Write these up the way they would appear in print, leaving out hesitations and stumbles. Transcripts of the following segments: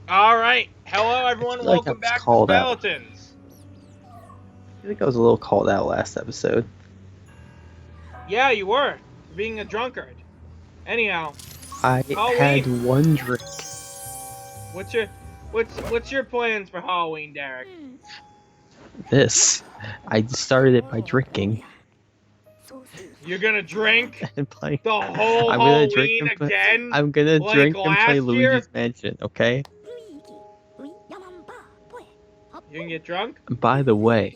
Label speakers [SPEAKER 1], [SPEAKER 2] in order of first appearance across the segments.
[SPEAKER 1] All right. Hello,
[SPEAKER 2] I
[SPEAKER 1] everyone.
[SPEAKER 2] feel like I
[SPEAKER 1] Welcome
[SPEAKER 2] was
[SPEAKER 1] back to
[SPEAKER 2] called out.
[SPEAKER 1] Speletons.
[SPEAKER 2] I feel like I was a little called out last episode.
[SPEAKER 1] Yeah, you were for being a drunkard. Anyhow,
[SPEAKER 2] I had
[SPEAKER 1] Halloween.
[SPEAKER 2] one drink.
[SPEAKER 1] What's your what's your plans for Halloween, Derek?
[SPEAKER 2] This. I started it by drinking
[SPEAKER 1] You're gonna drink
[SPEAKER 2] and play.
[SPEAKER 1] the whole
[SPEAKER 2] I'm gonna drink
[SPEAKER 1] Halloween
[SPEAKER 2] and play.
[SPEAKER 1] again,
[SPEAKER 2] I'm gonna
[SPEAKER 1] like
[SPEAKER 2] drink and play
[SPEAKER 1] last year?
[SPEAKER 2] Luigi's Mansion. Okay.
[SPEAKER 1] You can get drunk.
[SPEAKER 2] And by the way,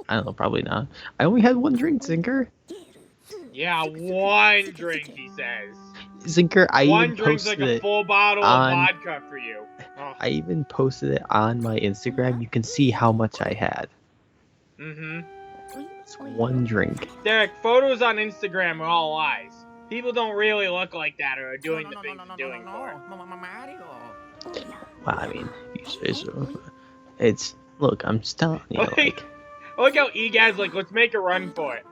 [SPEAKER 2] I don't know. Probably not. I only had one drink, Zinker.
[SPEAKER 1] Yeah, one drink. He says.
[SPEAKER 2] Zinker. I even
[SPEAKER 1] One drink's like
[SPEAKER 2] posted
[SPEAKER 1] a
[SPEAKER 2] it
[SPEAKER 1] full bottle of
[SPEAKER 2] on.
[SPEAKER 1] vodka for you. Oh.
[SPEAKER 2] I even posted it on my Instagram. You can see how much I had.
[SPEAKER 1] Mm-hmm.
[SPEAKER 2] It's one drink.
[SPEAKER 1] Derek, photos on Instagram are all lies. People don't really look like that or are doing the things they're doing for it.
[SPEAKER 2] Well, I mean, you say so. It's look. I'm just telling you. Like,
[SPEAKER 1] Look how Egad's like, let's make a run for it.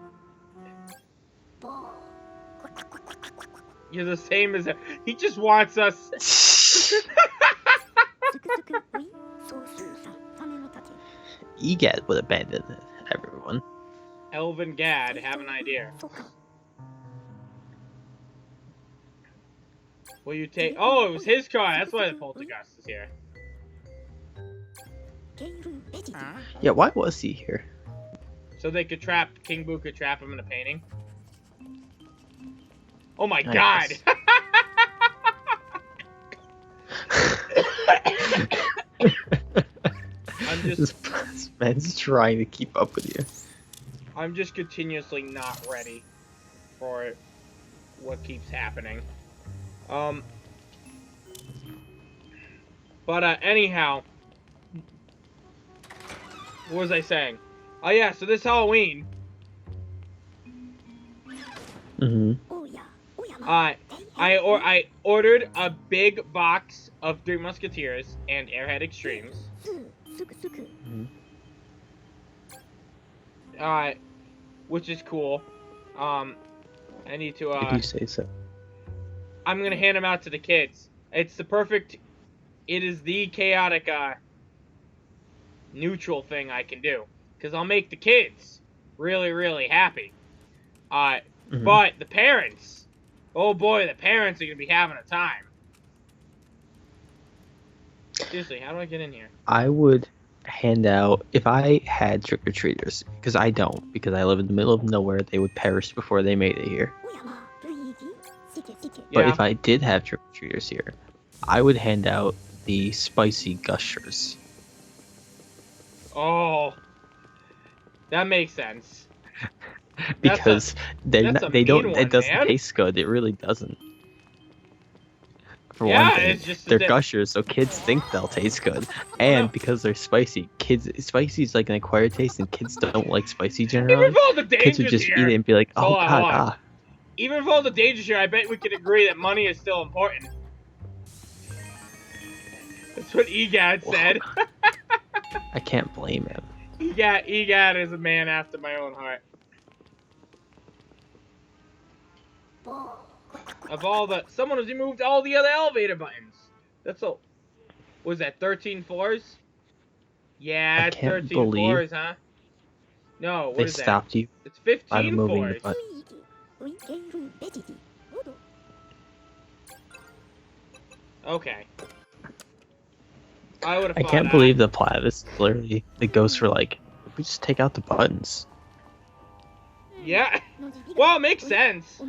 [SPEAKER 1] You're the same as he just wants us.
[SPEAKER 2] Egad would abandon everyone.
[SPEAKER 1] Elvin Gad have an idea. Will you take? Oh, it was his car. That's why the poltergeist is here.
[SPEAKER 2] Yeah, why was he here?
[SPEAKER 1] So they could trap King Boo could trap him in a painting. Oh my
[SPEAKER 2] I
[SPEAKER 1] god! I'm just.
[SPEAKER 2] This man's trying to keep up with you.
[SPEAKER 1] I'm just continuously not ready for what keeps happening. But anyhow, what was I saying? Oh yeah, so this Halloween, I ordered a big box of Three Musketeers and Airhead Extremes. Which is cool. I need to.
[SPEAKER 2] If you say so.
[SPEAKER 1] I'm gonna hand them out to the kids. It's the perfect. It is the chaotic, neutral thing I can do, because I'll make the kids really, really happy. But the parents, oh boy, the parents are gonna be having a time. Seriously, how do I get in here?
[SPEAKER 2] I would hand out, if I had trick-or-treaters, because I don't, because I live in the middle of nowhere, they would perish before they made it here. But if I did have trick-or-treaters here, I would hand out the spicy gushers.
[SPEAKER 1] Oh, that makes sense.
[SPEAKER 2] Because they don't. It doesn't
[SPEAKER 1] man.
[SPEAKER 2] taste good. It really doesn't. For
[SPEAKER 1] Yeah,
[SPEAKER 2] one thing,
[SPEAKER 1] it's just
[SPEAKER 2] they're gushers, so kids think they'll taste good, and because they're spicy, spicy is like an acquired taste, and kids don't like spicy generally.
[SPEAKER 1] Even for all the
[SPEAKER 2] Kids would just
[SPEAKER 1] here,
[SPEAKER 2] eat it and be like, "Oh
[SPEAKER 1] hold
[SPEAKER 2] God,
[SPEAKER 1] on. Even for all the dangers here, I bet we could agree that money is still important. That's what Egad said.
[SPEAKER 2] I can't blame him.
[SPEAKER 1] Egad is a man after my own heart. Of all the, someone has removed all the other elevator buttons. That's all. Was that 13 floors? Yeah, it's 13 floors, huh? No, what is that?
[SPEAKER 2] They stopped you.
[SPEAKER 1] It's 15 floors. Okay. I
[SPEAKER 2] can't believe the Plavis literally it goes for like, if we just take out the buttons.
[SPEAKER 1] Yeah. Well, it makes sense.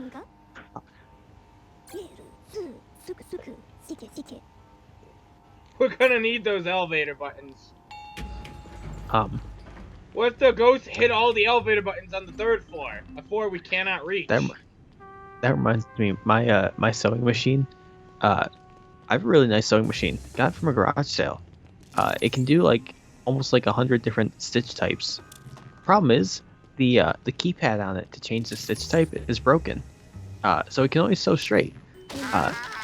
[SPEAKER 1] We're gonna need those elevator buttons. What if the ghosts hit all the elevator buttons on the 3rd floor? A floor we cannot reach.
[SPEAKER 2] That reminds me, my sewing machine. I have a really nice sewing machine. Got it from a garage sale. It can do like almost like 100 different stitch types. Problem is, the keypad on it to change the stitch type is broken. So it can only sew straight.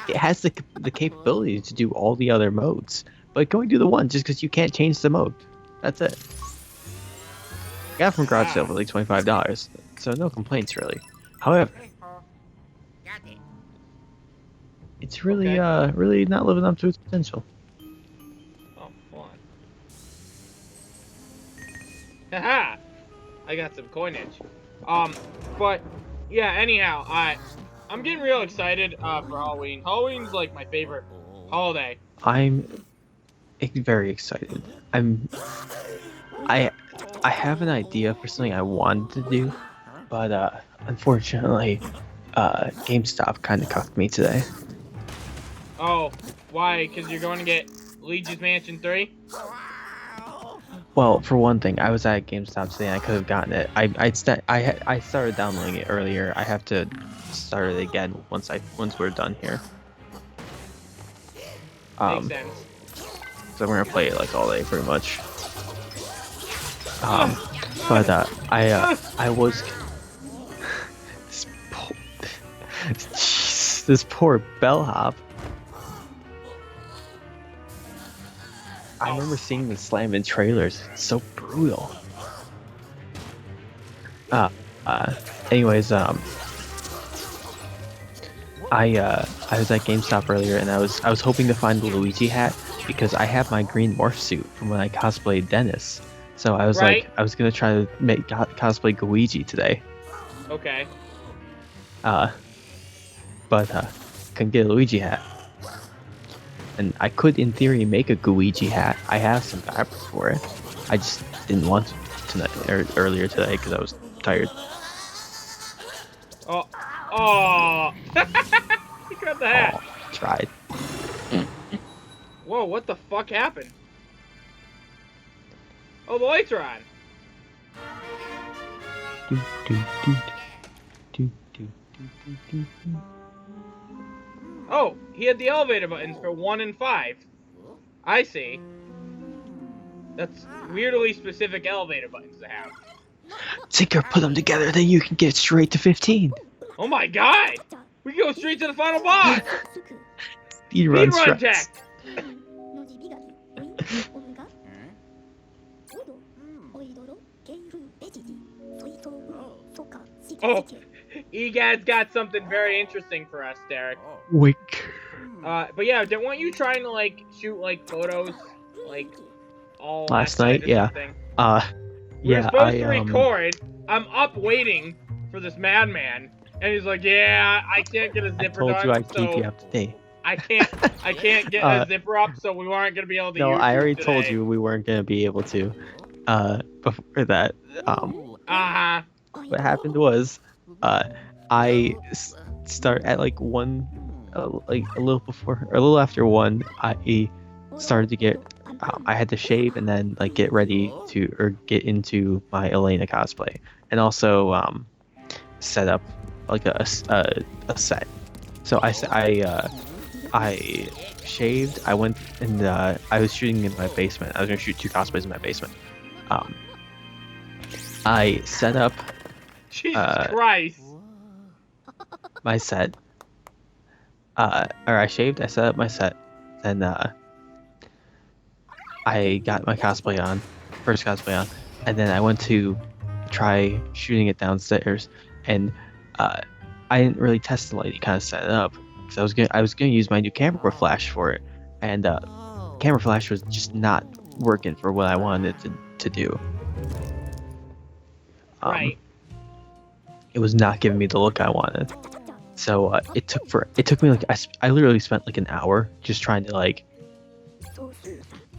[SPEAKER 2] It has the capability to do all the other modes, but it can only do the one just because you can't change the mode. That's it. Got it from garage sale for like $25, so no complaints really. However, it's really really not living up to its potential.
[SPEAKER 1] Haha! I got some coinage. But yeah. Anyhow, I'm getting real excited for Halloween. Halloween's like my favorite holiday.
[SPEAKER 2] I'm very excited. I I have an idea for something I wanted to do, but unfortunately, GameStop kind of cucked me today.
[SPEAKER 1] Oh, why? Because you're going to get Luigi's Mansion 3?
[SPEAKER 2] Well, for one thing, I was at GameStop today and I could have gotten it. I started downloading it earlier. I have to start it again once we're done here.
[SPEAKER 1] Makes sense.
[SPEAKER 2] So we're gonna play it like all day, pretty much. But I was this poor bellhop. I remember seeing the slam in trailers. It's so brutal. Anyways, I was at GameStop earlier and I was hoping to find the Luigi hat because I have my green morph suit from when I cosplayed Dennis. So I was
[SPEAKER 1] Right.
[SPEAKER 2] like, I was gonna try to make cosplay Luigi today.
[SPEAKER 1] Okay.
[SPEAKER 2] But couldn't get a Luigi hat. And I could, in theory, make a Luigi hat. I have some fabric for it. I just didn't want to tonight or earlier today because I was tired.
[SPEAKER 1] Oh. You grabbed the hat.
[SPEAKER 2] Oh, tried.
[SPEAKER 1] Whoa, what the fuck happened? Oh, the lights are on. Oh, he had the elevator buttons for 1 and 5. I see. That's weirdly specific elevator buttons to have.
[SPEAKER 2] Zinker, put them together, then you can get straight to 15.
[SPEAKER 1] Oh my god! We can go straight to the final boss!
[SPEAKER 2] Speedrun
[SPEAKER 1] Speedrun
[SPEAKER 2] strats.
[SPEAKER 1] tech! Oh, EGAD's got something very interesting for us, Derek.
[SPEAKER 2] Wink.
[SPEAKER 1] But yeah, weren't you trying to, like, shoot, like, photos, like, all
[SPEAKER 2] Last night? Yeah.
[SPEAKER 1] Something?
[SPEAKER 2] Yeah,
[SPEAKER 1] We're supposed to record. I'm up waiting for this madman, and he's like, "Yeah, I can't get a zipper
[SPEAKER 2] told
[SPEAKER 1] done,
[SPEAKER 2] you I'd
[SPEAKER 1] so
[SPEAKER 2] keep you up to date.
[SPEAKER 1] I can't get a zipper up, so we aren't gonna be able to."
[SPEAKER 2] No,
[SPEAKER 1] use
[SPEAKER 2] I
[SPEAKER 1] it
[SPEAKER 2] already
[SPEAKER 1] today.
[SPEAKER 2] told you we weren't gonna be able to. Before that, what happened was, I start at like one, like a little before or a little after 1. I started to get. I had to shave and then like get ready to or get into my Elena cosplay, and also set up like a set. So I shaved. I went and I was shooting in my basement. I was gonna shoot 2 cosplays in my basement. I set up
[SPEAKER 1] Jesus Christ!
[SPEAKER 2] my set. Or I shaved. I set up my set. Then I got my cosplay on, first cosplay on, and then I went to try shooting it downstairs, and I didn't really test the light. Kind of set it up because I was gonna use my new camera flash for it, and camera flash was just not working for what I wanted it to do.
[SPEAKER 1] Right.
[SPEAKER 2] It was not giving me the look I wanted. So it took me like I literally spent like an hour just trying to like.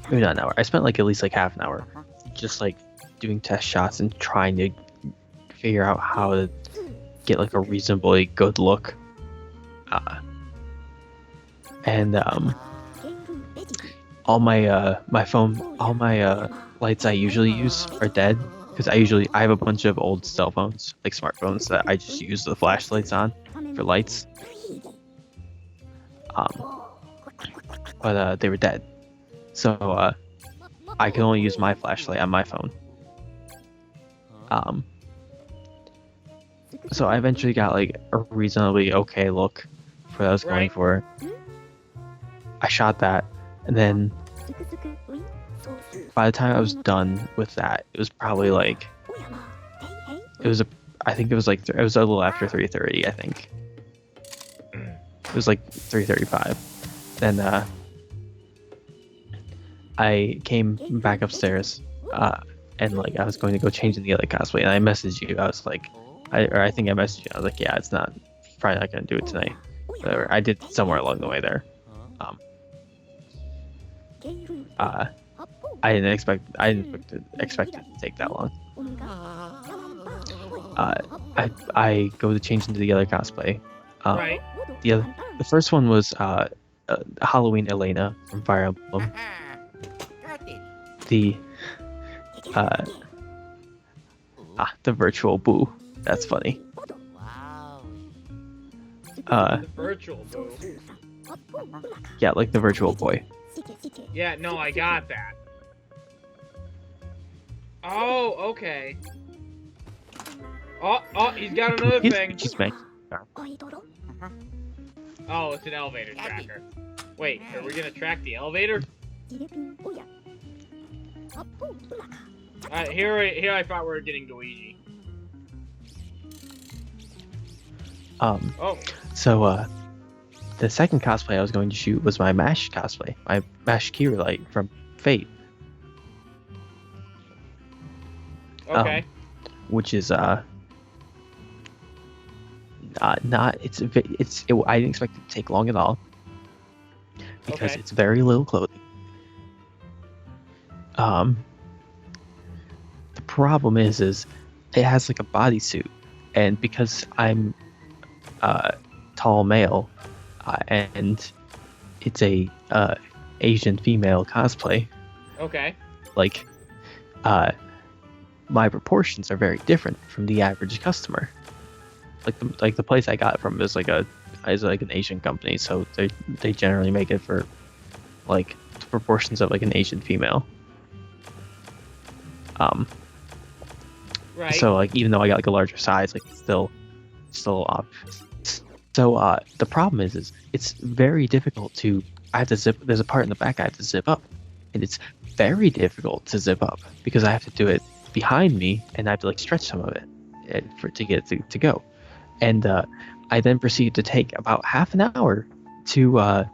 [SPEAKER 2] Maybe not an hour. I spent like at least like half an hour just like doing test shots and trying to figure out how to get like a reasonably good look. And all my all my lights I usually use are dead because I have a bunch of old cell phones, like smartphones, that I just use the flashlights on for lights. But they were dead. So I can only use my flashlight on my phone. So I eventually got like a reasonably okay look for what I was going for. I shot that, and then by the time I was done with that, it was probably like I think it was like it was a little after 3:30. I think it was like 3:35. Then I came back upstairs. and like I was going to go change in the other cosplay, and I messaged you. I was like, I think I messaged you. I was like, yeah, it's not probably not gonna do it tonight. Whatever. I did somewhere along the way there. Um, I didn't expect it to take that long. I go to change into the other cosplay.
[SPEAKER 1] Right.
[SPEAKER 2] The first one was Halloween Elena from Fire Emblem. The virtual Boo. That's funny.
[SPEAKER 1] The virtual Boo.
[SPEAKER 2] Yeah, like the virtual boy.
[SPEAKER 1] Yeah, no, I got that. Oh, okay. Oh, he's got another thing. Oh, it's an elevator tracker. Wait, are we gonna track the elevator? Here I thought we were getting Luigi.
[SPEAKER 2] So, the second cosplay I was going to shoot was my MASH cosplay. My MASH Kirillite from Fate.
[SPEAKER 1] Okay.
[SPEAKER 2] Which is, I didn't expect it to take long at all. Because it's very little clothing. The problem is it has like a bodysuit. And because I'm tall male, and it's a Asian female cosplay.
[SPEAKER 1] Okay.
[SPEAKER 2] Like, my proportions are very different from the average customer. Like the place I got it from is like an Asian company, so they generally make it for like the proportions of like an Asian female.
[SPEAKER 1] Right.
[SPEAKER 2] So like even though I got like a larger size, like it's still off. So the problem is it's very difficult to. I have to zip. There's a part in the back I have to zip up, and it's very difficult to zip up because I have to do it behind me, and I have to like stretch some of it to get it to go. And I then proceeded to take about half an hour to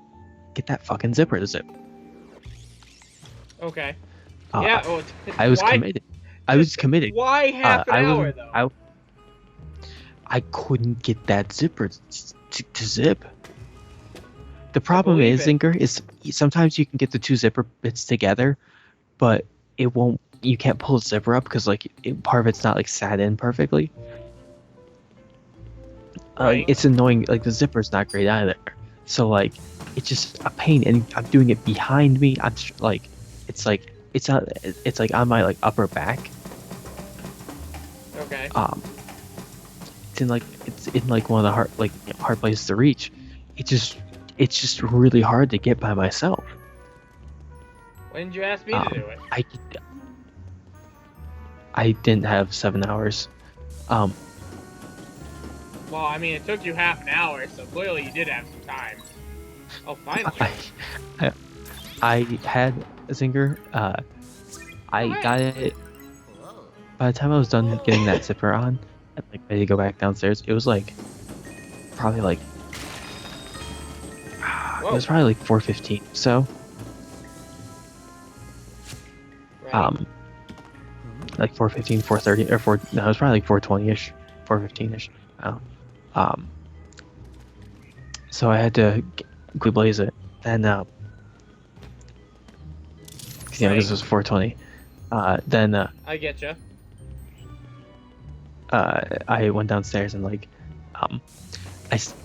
[SPEAKER 2] get that fucking zipper to zip.
[SPEAKER 1] Okay. Yeah.
[SPEAKER 2] I was committed. I was committed.
[SPEAKER 1] Why half an hour though?
[SPEAKER 2] I couldn't get that zipper to zip. The problem is, Zinker, is sometimes you can get the two zipper bits together, but it won't. You can't pull the zipper up because like part of it's not like sat in perfectly.
[SPEAKER 1] Right.
[SPEAKER 2] It's annoying. Like the zipper's not great either. So like it's just a pain, and I'm doing it behind me. I'm like, it's like it's like on my like upper back.
[SPEAKER 1] Okay.
[SPEAKER 2] It's in like one of the hard places to reach. It's just really hard to get by myself.
[SPEAKER 1] When did you ask me to do it?
[SPEAKER 2] I didn't have 7 hours.
[SPEAKER 1] Well, I mean, it took you half an hour, so clearly you did have some time. Oh, finally.
[SPEAKER 2] I had a Zinker. I got it. By the time I was done getting that zipper on, and like ready to go back downstairs, it was like probably like it was probably like 4:15. So,
[SPEAKER 1] right.
[SPEAKER 2] like 4:15, 4:30, or 4. No, it was probably like 4:20ish, 4:15ish. So I had to quick blaze it, and this was 4:20. Then
[SPEAKER 1] I get you.
[SPEAKER 2] I went downstairs and like,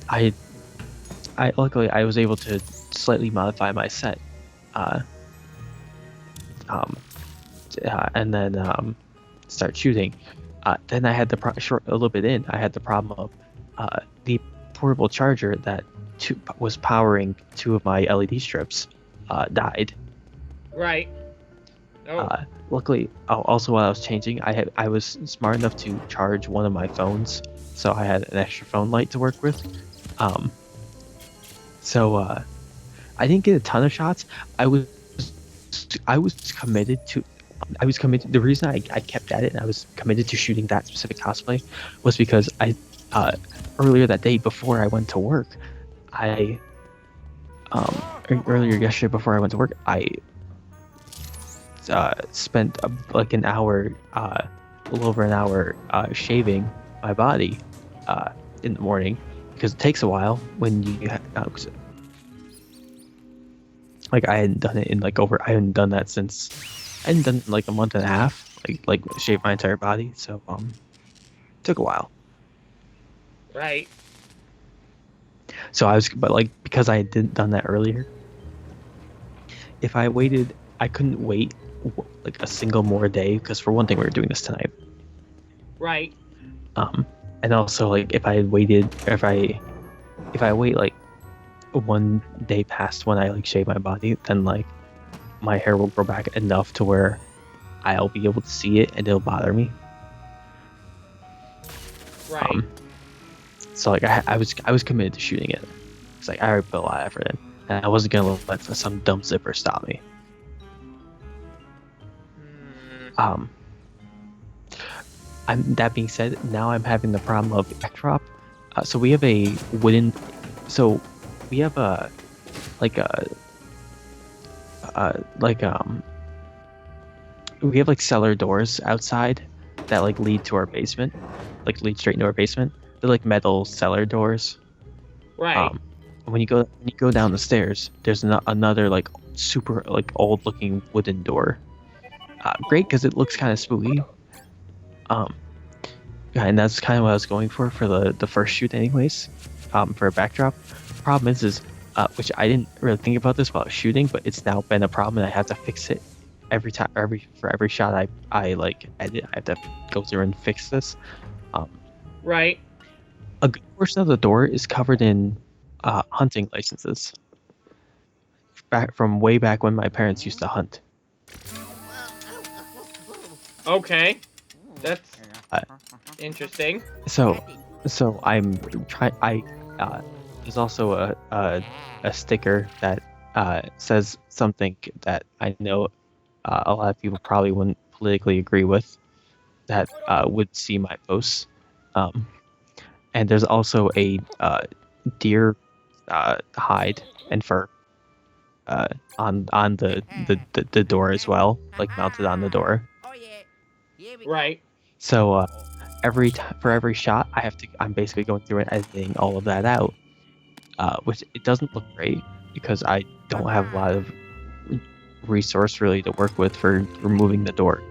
[SPEAKER 2] I luckily I was able to slightly modify my set, and then start shooting. Then I had a little bit in. I had the problem of the portable charger that was powering 2 of my LED strips died.
[SPEAKER 1] Right. Oh.
[SPEAKER 2] Luckily, also while I was changing, I was smart enough to charge one of my phones, so I had an extra phone light to work with. So I didn't get a ton of shots. I was committed to. The reason I kept at it and I was committed to shooting that specific cosplay was because earlier that day before I went to work, earlier yesterday before I went to work, I spent like an hour, a little over an hour, shaving my body in the morning because it takes a while when you like I hadn't done it in like over I hadn't done that since I hadn't done it in like a month and a half, like shave my entire body, so took a while.
[SPEAKER 1] Right.
[SPEAKER 2] So but like because I hadn't done that earlier, if I waited, I couldn't wait like a single more day because for one thing we were doing this tonight.
[SPEAKER 1] Right.
[SPEAKER 2] And also like if I wait like one day past when I like shave my body, then like my hair will grow back enough to where I'll be able to see it and it'll bother me.
[SPEAKER 1] Right.
[SPEAKER 2] So like I was committed to shooting it. It's like I already put a lot of effort in, and I wasn't gonna let some dumb zipper stop me. That being said, now I'm having the problem of backdrop. So we have a wooden. So we have a we have like cellar doors outside that like lead to our basement, like lead straight into our basement. They're like metal cellar doors.
[SPEAKER 1] Right.
[SPEAKER 2] When you go down the stairs, there's another like super like old looking wooden door. Great because it looks kind of spooky. And that's kind of what I was going for the first shoot, anyways. For a backdrop. Problem is which I didn't really think about this while I was shooting, but it's now been a problem, and I have to fix it every time. For every shot I like edit, I have to go through and fix this.
[SPEAKER 1] Right.
[SPEAKER 2] A good portion of the door is covered in hunting licenses. From way back when my parents used to hunt.
[SPEAKER 1] Okay, that's interesting.
[SPEAKER 2] So I'm trying. There's also a sticker that says something that I know a lot of people probably wouldn't politically agree with, that would see my posts. And there's also a deer hide and fur on the door as well, like mounted on the door.
[SPEAKER 1] Right.
[SPEAKER 2] So for every shot, I'm basically going through and editing all of that out, which it doesn't look great because I don't have a lot of resource really to work with for removing the door.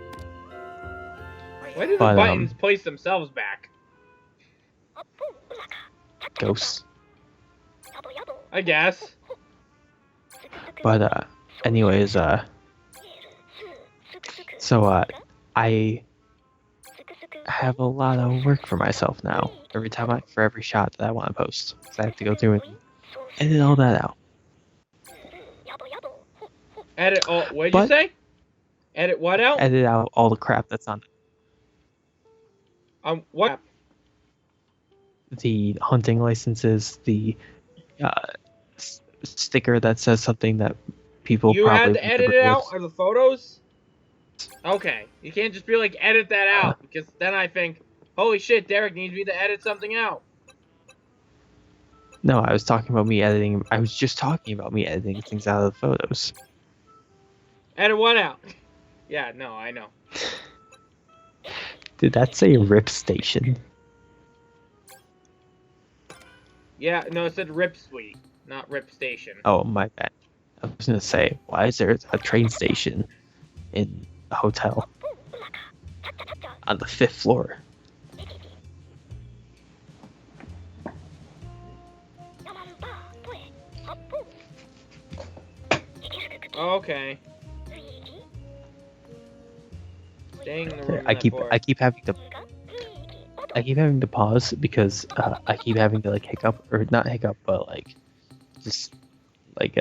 [SPEAKER 1] Why do the buttons place themselves back?
[SPEAKER 2] Ghosts,
[SPEAKER 1] I guess.
[SPEAKER 2] But anyways, so I have a lot of work for myself now. For every shot that I want to post, so I have to go through and edit all that out.
[SPEAKER 1] Edit all. What did you say? Edit what out?
[SPEAKER 2] Edit out all the crap that's on.
[SPEAKER 1] What?
[SPEAKER 2] The hunting licenses, the sticker that says something that people
[SPEAKER 1] You
[SPEAKER 2] probably
[SPEAKER 1] had to edit it out, or the photos? Okay, you can't just be like, edit that out, because then I think, holy shit, Derek needs me to edit something out.
[SPEAKER 2] No, I was talking about me editing. I was just talking about me editing things out of the photos.
[SPEAKER 1] Edit what out? Yeah, no, I know.
[SPEAKER 2] Did that say RIP station?
[SPEAKER 1] Yeah, no, it said RIP suite, not RIP station.
[SPEAKER 2] Oh, my bad. I was gonna say, why is there a train station in a hotel on the 5th floor?
[SPEAKER 1] Okay. Staying in the room.
[SPEAKER 2] I keep having to pause because I keep having to like hiccup, or not hiccup, but like just like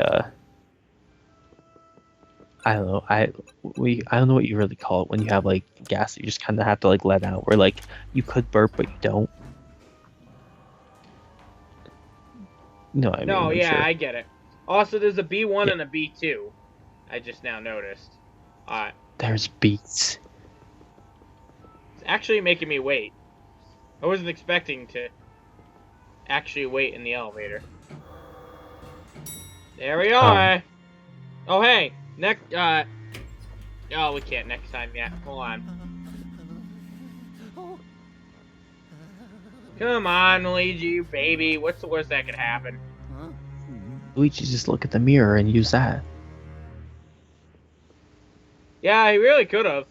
[SPEAKER 2] I don't know. I don't know what you really call it when you have like gas that you just kind of have to like let out, where like you could burp but you don't. No, I mean.
[SPEAKER 1] No, yeah,
[SPEAKER 2] sure.
[SPEAKER 1] I get it. Also, there's a B1 and a B2. I just now noticed.
[SPEAKER 2] There's beats.
[SPEAKER 1] It's actually making me wait. I wasn't expecting to actually wait in the elevator. There we are. Oh, hey. Next, Oh, we can't next time yet. Hold on. Come on, Luigi, baby. What's the worst that could happen?
[SPEAKER 2] Luigi, just look at the mirror and use that.
[SPEAKER 1] Yeah, he really could have.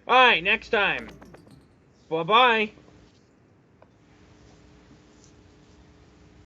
[SPEAKER 1] Alright, next time. Bye-bye.